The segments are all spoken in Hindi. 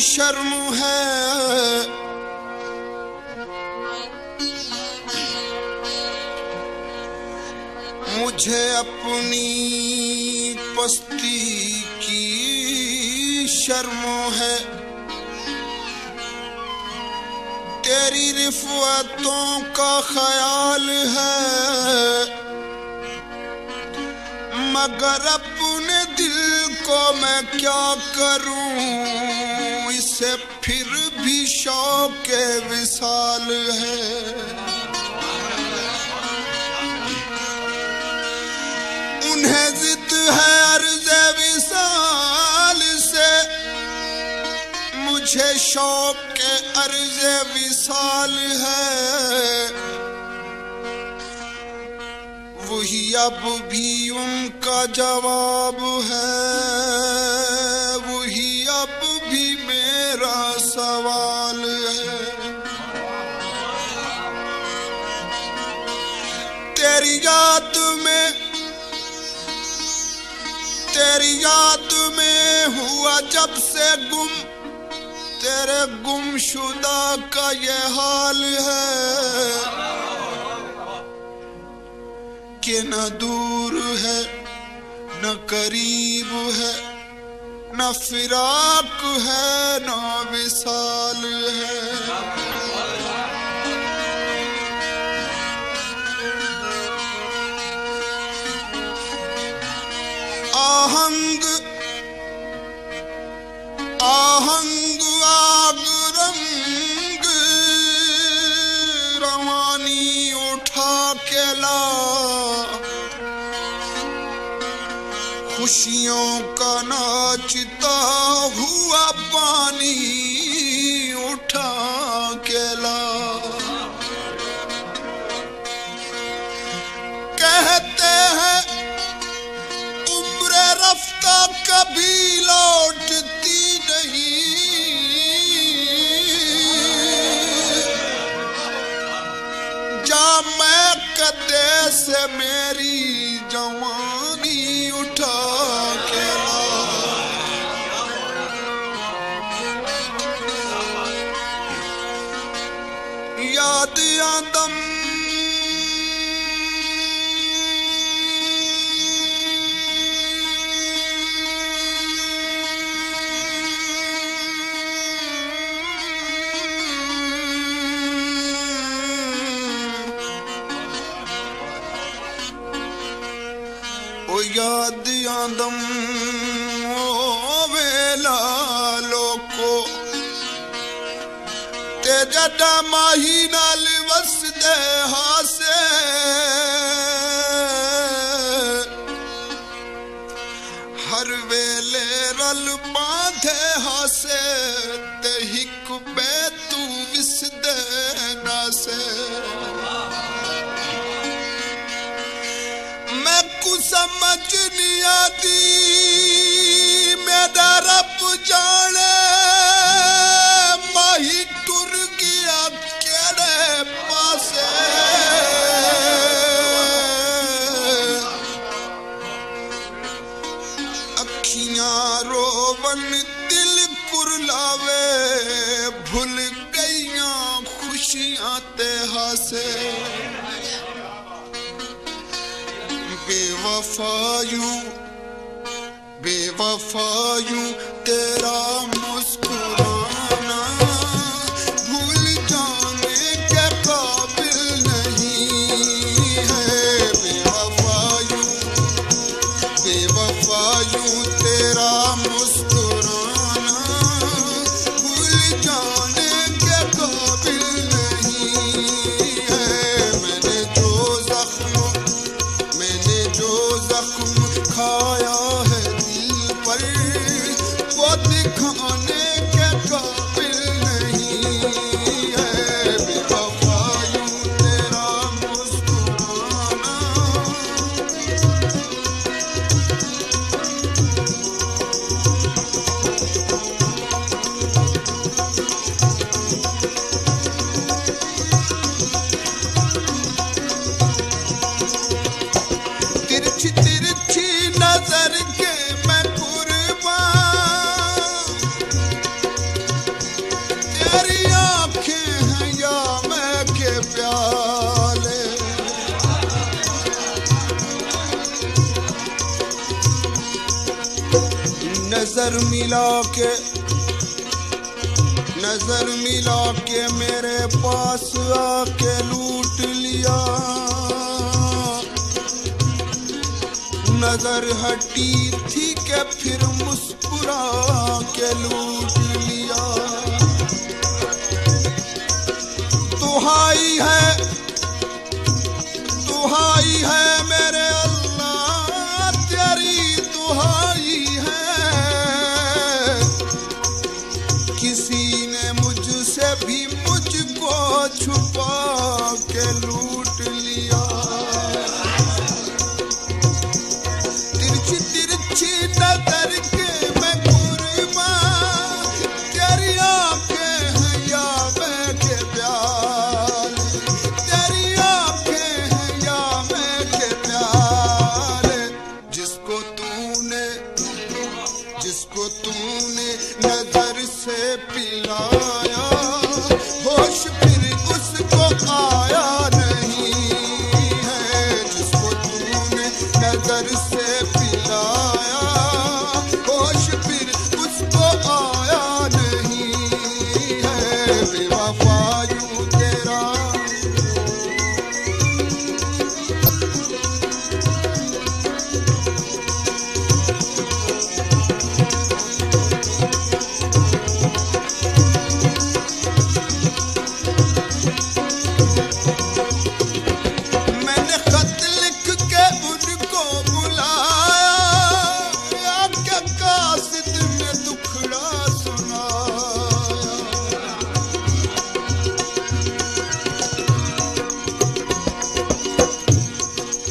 शर्म है। मुझे अपनी पस्ती की शर्म है। तेरी रिफ़्वतों का ख्याल है, मगर अपने दिल को मैं क्या करूं, इसे फिर भी शौक़ विसाल है। उन्हें जिद है अर्ज़े विसाल से, मुझे शौक़ अर्ज़े विसाल है। वही अब भी उनका जवाब है, वही अब भी मेरा सवाल है। तेरी याद में हुआ जब से गुम, तेरे गुमशुदा का ये हाल है कि न दूर है न करीब है, न फिराक है न विसाल है। आहंग आग रंग रवानी उठा के ला, खुशियों का नाचता हुआ पानी उठा के ला। कहते हैं उम्र रफ्ता कभी लौटती नहीं, जा मैं कदे से मेरी जवानी उठा के ला। याद आदम याद आदम वेला लोको ते जड़ा माही नाल वसदे हासे, हर वेले रल बांधे हासे ते हिक बैतू विसदे नासे। समझ नहीं आती मेरा रब जाने, माही टुर गया केड़े पासे। अखियां रोवन दिल कुरलावे, भूल गईयां खुशियां ते हासे। बेवफायूं तेरा मुस्कुराना, भूल जाने के काबिल नहीं है। बेवफायूं तेरा मुस्कुराना, भूल जाने के काबिल नहीं है। मैंने जो जख्म खाया है दिल पर, वो दिखाना नजर मिला के मेरे पास आके लूट लिया। नजर हटी थी के फिर मुस्कुरा के लूट लिया। दुहाई है मेरे अल्लाह तेरी दुहाई है। किसी ने मुझसे भी मुझको छुपा के लूट लिया। तिरछी नजर के मैं कुर्बान, तेरी आंखें हैं या मैं के प्यार, तेरी आंखें हैं या मैं के प्यार। जिसको तूने नजर से पिलाया, होश फिर उसको आया नहीं है। जिसको तूने नजर से पिलाया, होश फिर उसको आया नहीं है। बेवफा यूं तेरा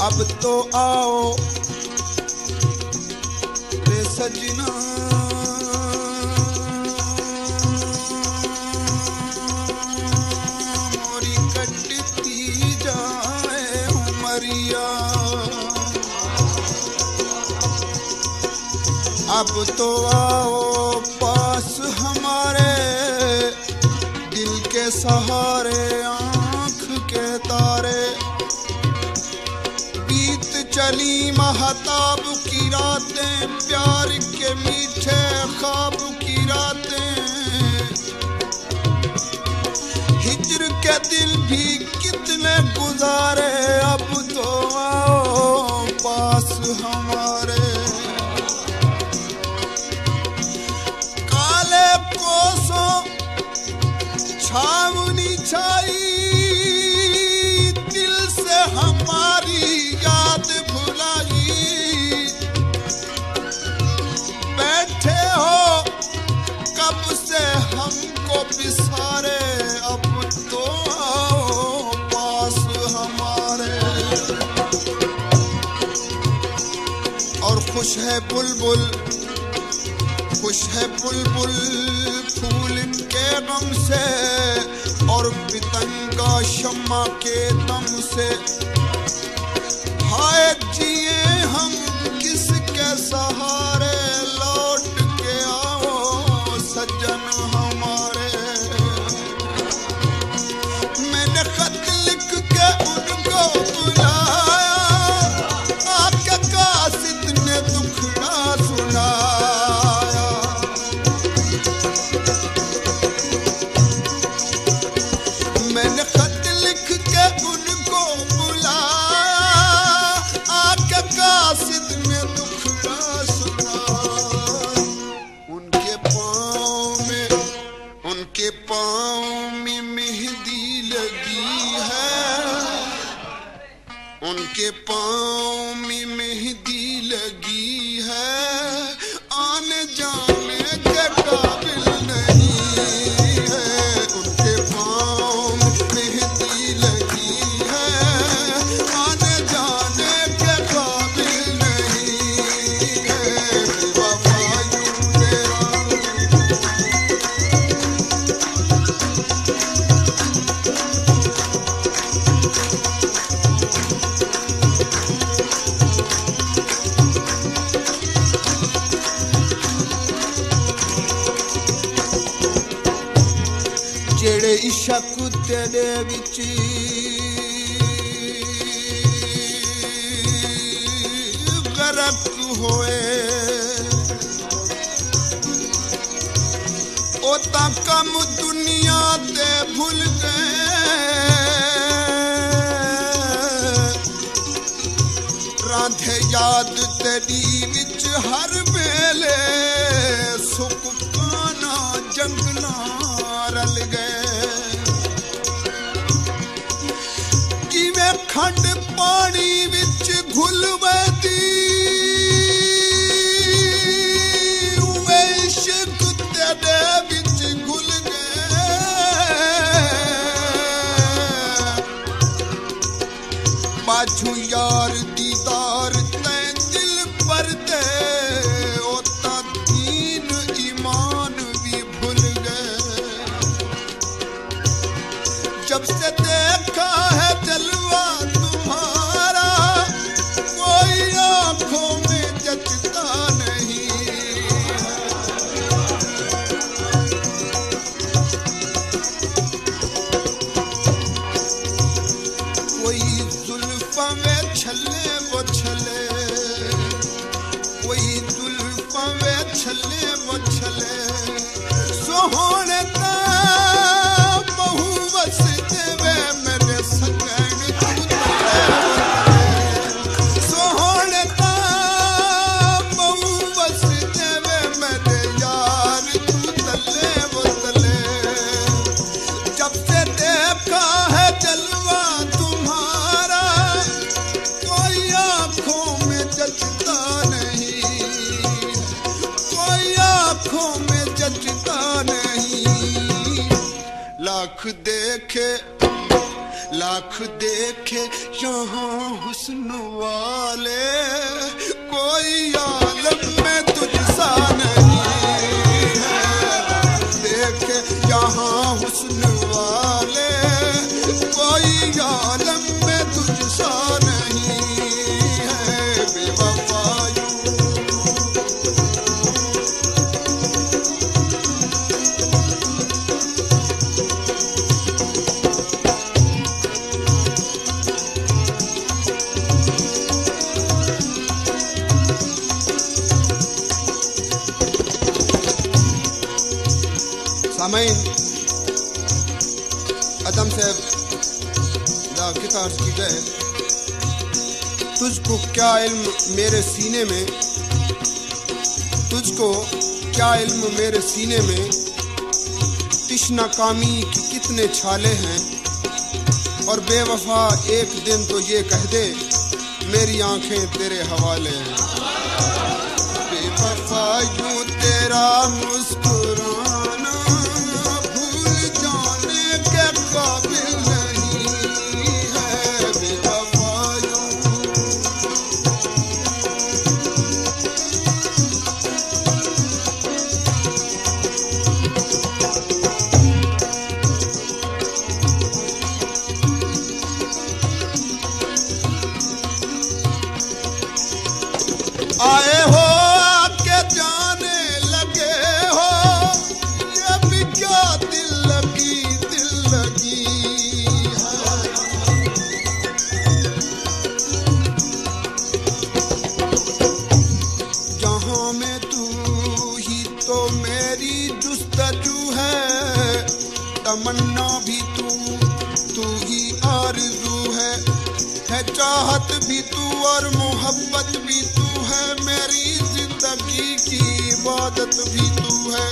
अब तो आओ रे सजना, मोरी कटती जाए उमरिया। अब तो आओ पास हमारे, दिल के सहारे आँख के तारे। चली महताब की रातें, प्यार के मीठे ख्वाब की रातें। हिज्र के दिल भी कितने गुजारे। अब तो आओ पास हमारे। काले कोसों छावनी छाई, दिल से हमारी याद भुलाई। बैठे हो कब से हमको बिसारे। अब तो आओ पास हमारे। और खुश है बुलबुल फूल के गम से, और बितंगा शम्मा के दम से। हाय जिए हम किसके सहारे, लौट के आओ सज्जन हमारे। मैंने खत लिख के उनको बुलाया, आके कासिद ने दुखड़ा सुनाया। मैंने खत लिख के उनको बुलाया, कासिद में दुखड़ा सुना। उनके पाँव में मेहंदी लगी है। उनके पाँव में मेहंदी लगी है। आने जाने के काबिल नहीं है। उनके पाँव में मेहंदी लगी है। आने जाने के काबिल ਜਿਹੜੇ ਇਸ਼ਕ ਤੇਰੇ ਵਿੱਚ ਗਰਕ ਹੋਏ, ओता कम दुनिया ते भूल गए रांधे याद तेरी विच हर वेले सुख काना जंगला रल गए किवें खंड पानी विच घुल वैदी उवे इश्क तेरे विच घुल गए बाजू यार दीदार ते दिल पर दे ओता दीन ईमान भी भूल गए जब से देखा है जलवा तुम्हारा कोई आंखों में जचता नहीं कोई जुल्फा में छले वो छले कोई जुल्फा में छले वो छले सोहने ता बहु बस देवे मेरे सकन सोहने ता बहु बस देवे मेरे यार तू तले वो तले जब से देखा है जलवा तुम्हारा कोई आंखों में जचता नहीं कोई आंखों में जचता नहीं लाख देखे यहाँ हुस्न वाले कोई आलम में तुझसा नहीं है देखे यहाँ हुस्न वाले कोई आलम में तुझसा नहीं है बेवफायूं सामईन अदम साहब किताब की गए तुझको क्या इल्म मेरे सीने में तुझको क्या इल्म मेरे सीने में तिश्ना कामी की कितने छाले हैं और बेवफा एक दिन तो ये कह दे मेरी आंखें तेरे हवाले हैं बेवफा यूं तेरा मुस्कुराना भूल जाने के काबिल नहीं है बेवफा यूं आए हो आके जाने लगे हो ये भी क्या दिल लगी है जहाँ में तू ही तो मेरी जुस्तजू है तमन्ना भी तू ही आरज़ू है चाहत भी तू और मोहब्बत भी तू है मेरी जिंदगी की इबादत भी तू है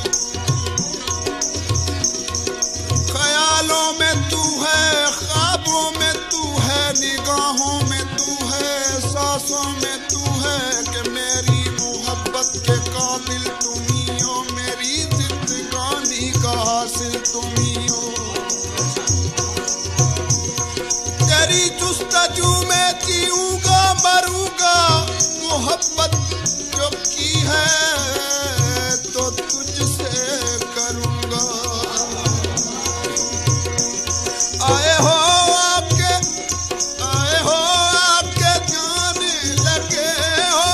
ख्यालों में तू है ख्वाबों में तू है निगाहों में तू है सांसों में तू है कि मेरी मोहब्बत के काबिल तुम ही हो मेरी जिंदगानी का हासिल तुम ही हो तेरी जुस्तजू में जीऊंगा मरूंगा मोहब्बत जो की है तो तुझसे करूंगा आए हो आके जाने लगे हो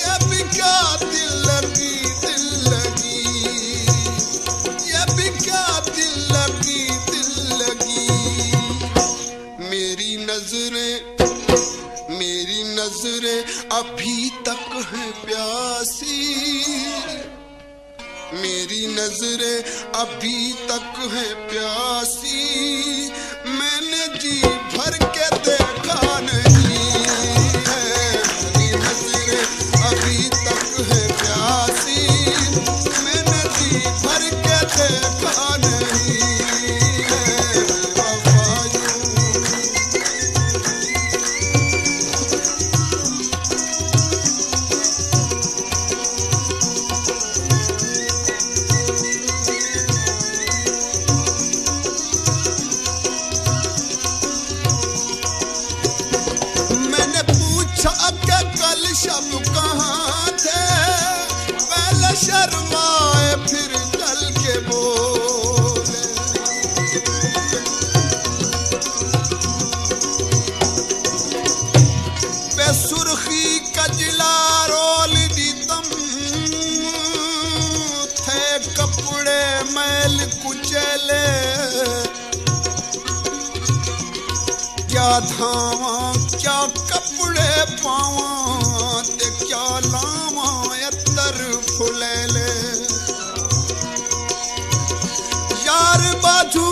ये भी क्या दिल लगी ये भी क्या दिल लगी मेरी नजरें अभी तक है प्यासी मेरी तेरी नजरें अभी तक है प्यासी, मैंने जी भर के देखा नहीं है। तेरी नजरें अभी तक है प्यासी, मैंने जी भर के देखा नहीं है। शब कहाँ थे, पहले शर्माए फिर चल के बोले। बेसुर्खी कजला रोल दी तम थे, कपड़े मैल कुचले क्या धावा क्या कपड़े पावा, क्या लावा अत्तर फुलेले। यार बाजू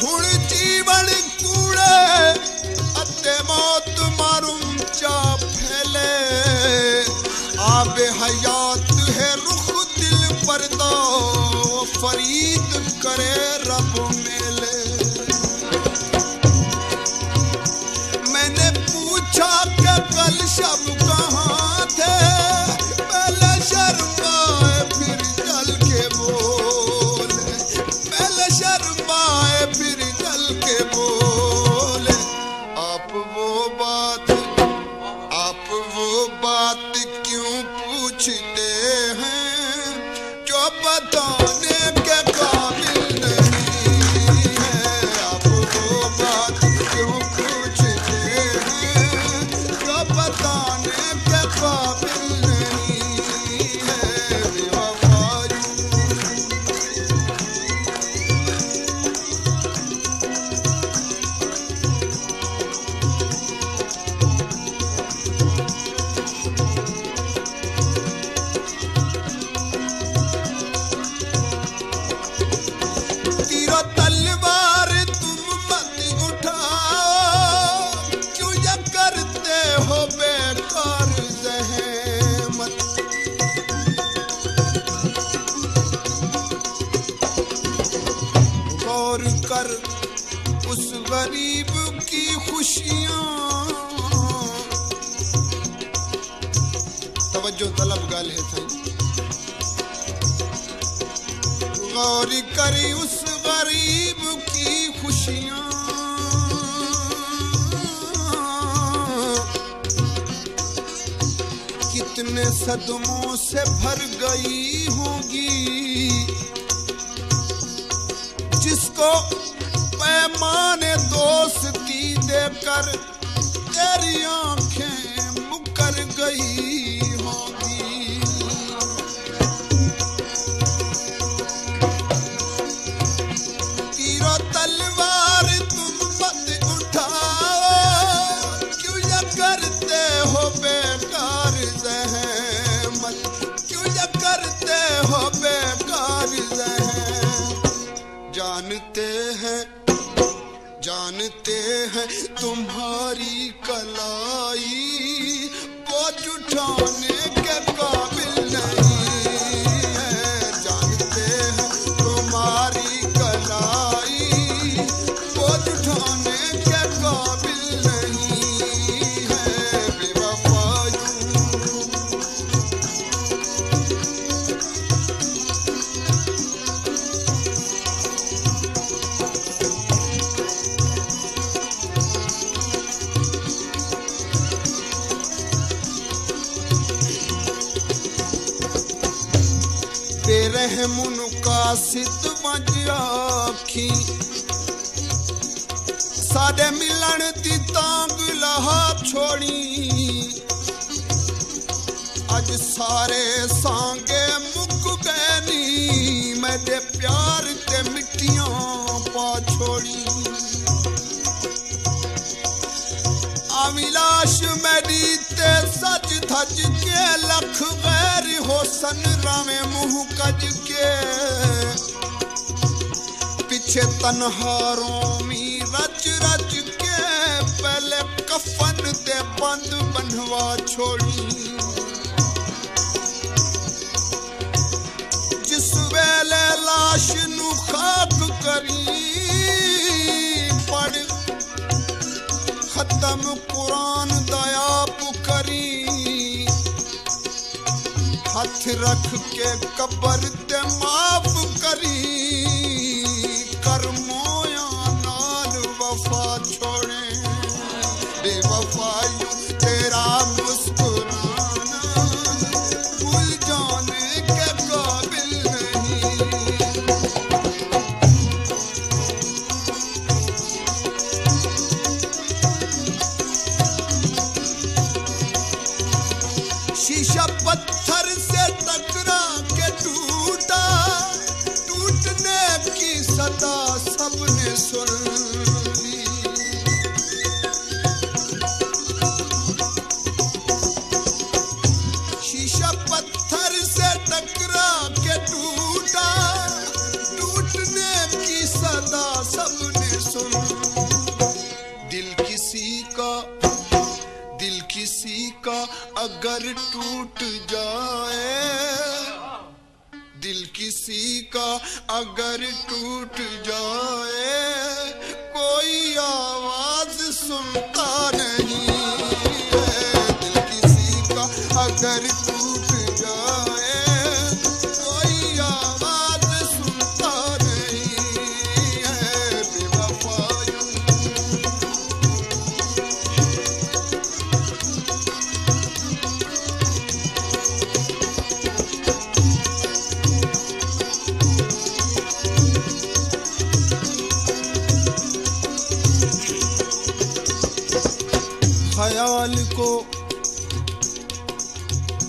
हुण जीवन कूड़े, अते मौत मारूं चा फैले। आबे हयात है रुख दिल पर्दा, फरीद करे रब मेले। मैंने पूछा कि कल शब कहाँ थे, पहले शर्माए फिर चल के बोले। पहले शर्माए फिर चल के बोले। आप वो बात क्यों पूछते हैं, जो बताने के काबिल नहीं है। आप वो बात क्यों पूछते हैं, जो बताने के काबिल नहीं है। बेवफाई तीरो तलवार तुम मत उठाओ, क्यों ये करते हो बेकार ज़हमत। गौर कर उस गरीब की खुशियाँ, तवज्जो तलब गाल है था। गौर करी उस गरीब की खुशियाँ, कितने सदमों से भर गई होगी। जिसको पैमाने दोस्ती देकर तेरी आंखें मुकर गई होगी। तीरो तलवार तुम मत उठाओ, क्यों ये करते हो बेकार ज़हमत। क्यों ये करते हो बेकार ज़हमत। जानते हैं तुम्हारी कलाई, बोझ उठाने के काबिल नहीं है। जानते हैं तुम्हारी कलाई, बोझ उठाने के काबिल नहीं है। बेवफाई बेरहमुन का सित वज आखी, साडे मिलन दी तांग लहा छोड़ी। अज सारे सांगे मुक बैनी, मेरे प्यार ते मिट्टियां पा छोड़ी। अविलाश मेरी ते सच थज के लख गैर होसन रामे मुँह कज के पीछे तनहारों में रच रच के पहले कफन दे बंद बनवा छोड़ी जिस वेले लाश नु खाक करी पढ़ खत्म कुरान दया पुकरी हाथ रख के कब्र ते माफ करी कर्मोया नाल वफा छोड़े बेवफायू तेरा मुस्कुराना भूल जाने के काबिल नहीं शीशा पत्थर से टकरा के टूटा टूटने की सदा सबने सुन ली शीशा पत्थर से टकरा के टूटा टूटने की सदा सबने सुन दिल किसी का अगर टूट जाए दिल किसी का अगर टूट जाए कोई आवाज सुनता नहीं है दिल किसी का अगर टूट जाए कोई आवाज सुनता नहीं है बेवफायू ख्याल को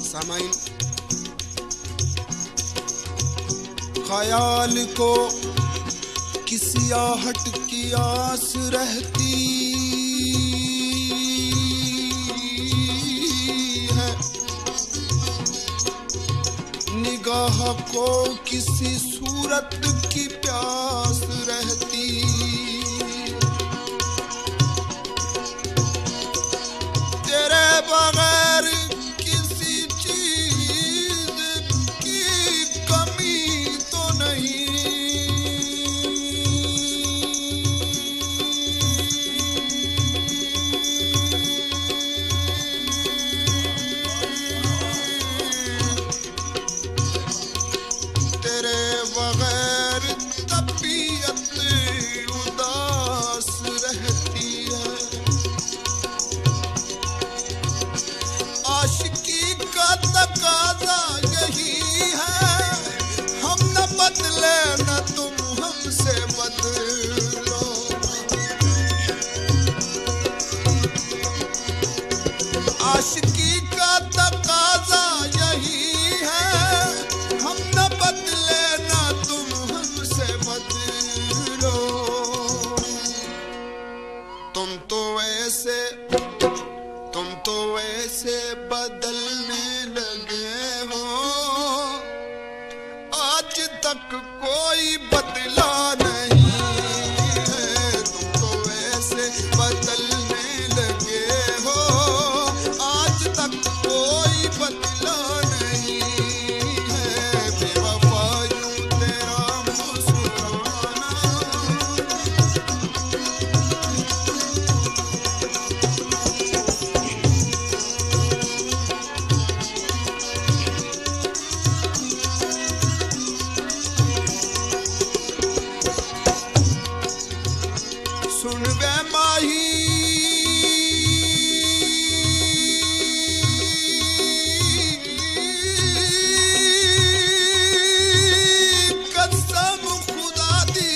सामाइन ख्याल को किसी आहट की आस रहती है निगाह को किसी सूरत की प्यास रहती बगैर किसी चीज की कमी तो नहीं तेरे बगैर तबीयत उदास रहती है आशिकी का तकाजा यही है हम न बदले न तुम हमसे बदलो आशिकी का तकाजा यही है हम न बदले न तुम हमसे बदलो तुम तो ऐसे बदलने लगे हो आज तक कोई बदला नहीं है तुम तो ऐसे बदलने लगे हो आज तक कोई बदला नहीं है बेवफायू तेरा मुस्कुराना सुन वे माही कसम खुदा दी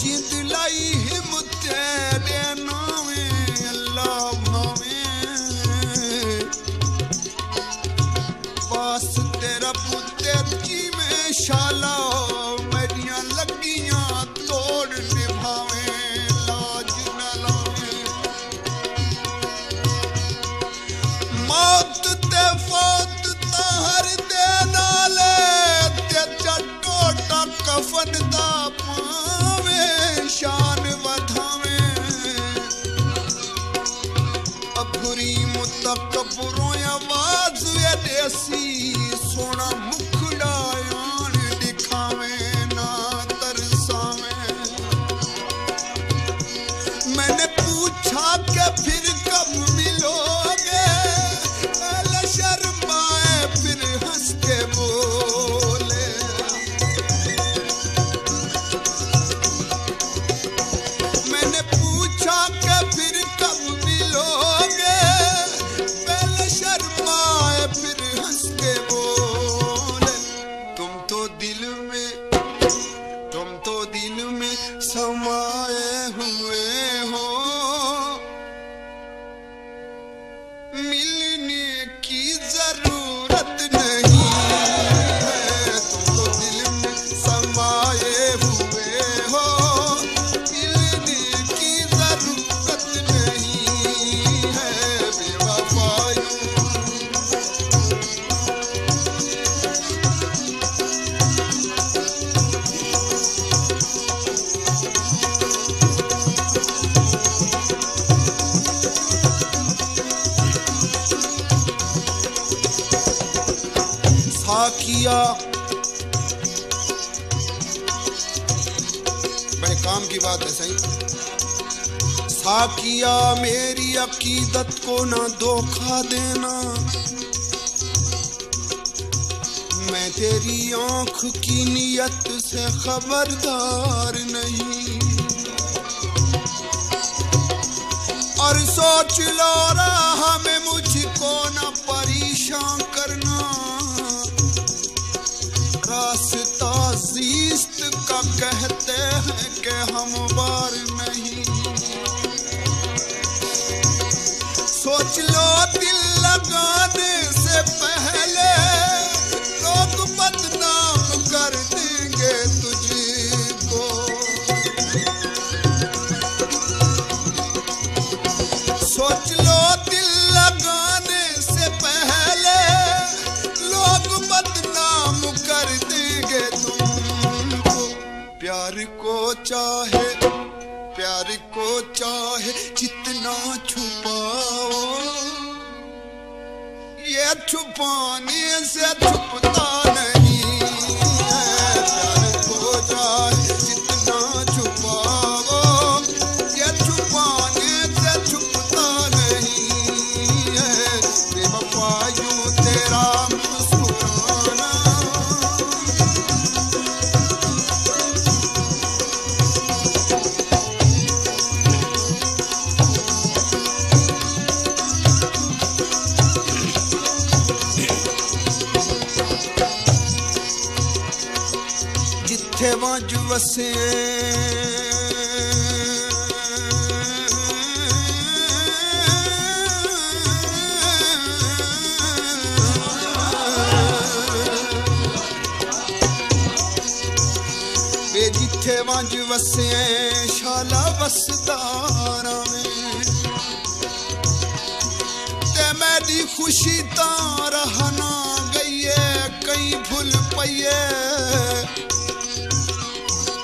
जिंद लाई हिम्मत तेरे नामे अल्लाह भावे पास तेरा पुत्र की में शाला मेरिया लगियां तोड़ निभावे लाज न साकिया, बड़े काम की बात है सही। साकिया मेरी अकीदत को ना धोखा देना, मैं तेरी आंख की नियत से खबरदार नहीं। और सोच लो रहा में मुझको ना परेशान करना, रास्ता जीस्त का कहते हैं कि हम बार नहीं। सोच लो दिल लगाने से पहले लोग बदनाम कर देंगे तुझको। सोच लो दिल लगाने से पहले लोग बदनाम कर देंगे तुमको। प्यार को चाहे जितना छुपाओ, ये छुपाने से छुपता नहीं है। प्यार को चाहे जितना छुपाओ, ये छुपाने से छुपता नहीं है। बेवफा यूं तेरा मुस्कुराना, जिथे वंज वसे वे, जिथे वंज वसे शाला वसदारा में, ते मेरी खुशी तां रहना गई है कई भुल पईए।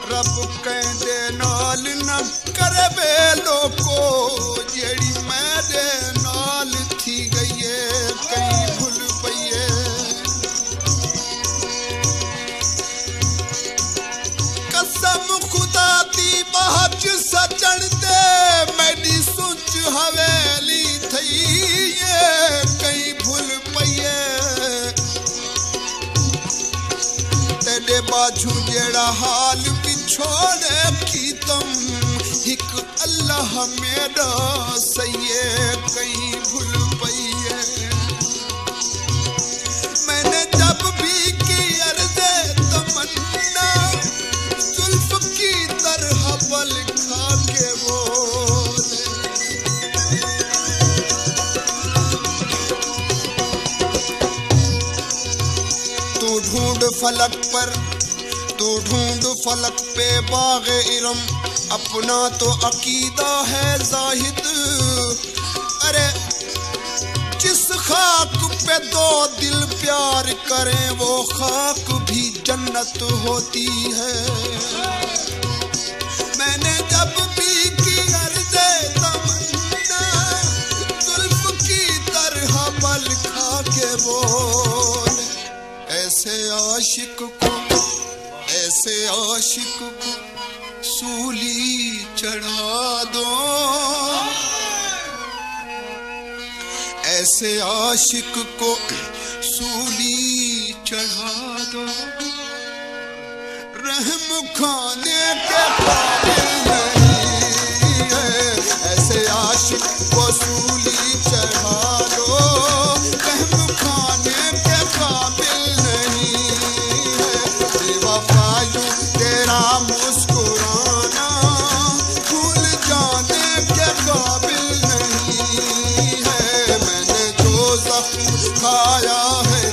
रब कहंदे नाल न करबे लोको, जेड़ी मेरे नाल थी गई है कई भुल पईए। कसम खुदा दी बाज सजण दे, मेरी सुच हवेली थई है कई भुल पईए। तेरे बाजू जेड़ा हाल छोड़े की तुम, एक अल्लाह मेरा सही है कहीं भूल पईए। मैंने जब भी की अर्ज़े तमन्ना, जुल्फ की तरह पल खा के बोले। तू ढूंढ फलक पर, तू ढूंढ फलक पे बाग़े इरम, अपना तो अकीदा है जाहिद। अरे जिस खाक पे दो दिल प्यार करें, वो खाक भी जन्नत होती है। मैंने जब भी की अर्ज़े तमन्ना, जुल्फ की तरह पल खा के बोले। ऐसे आशिक को सूली चढ़ा दो, ऐसे आशिक को सूली चढ़ा दो। रहम खाने के काबिल नहीं है, ऐसे आशिक को सूली चढ़ा दो। रहम खाने के काबिल नहीं है, बेवफा यूं तेरा मुस्कुराना, भूल जाने के काबिल नहीं है। मैंने जो जख्म खाया है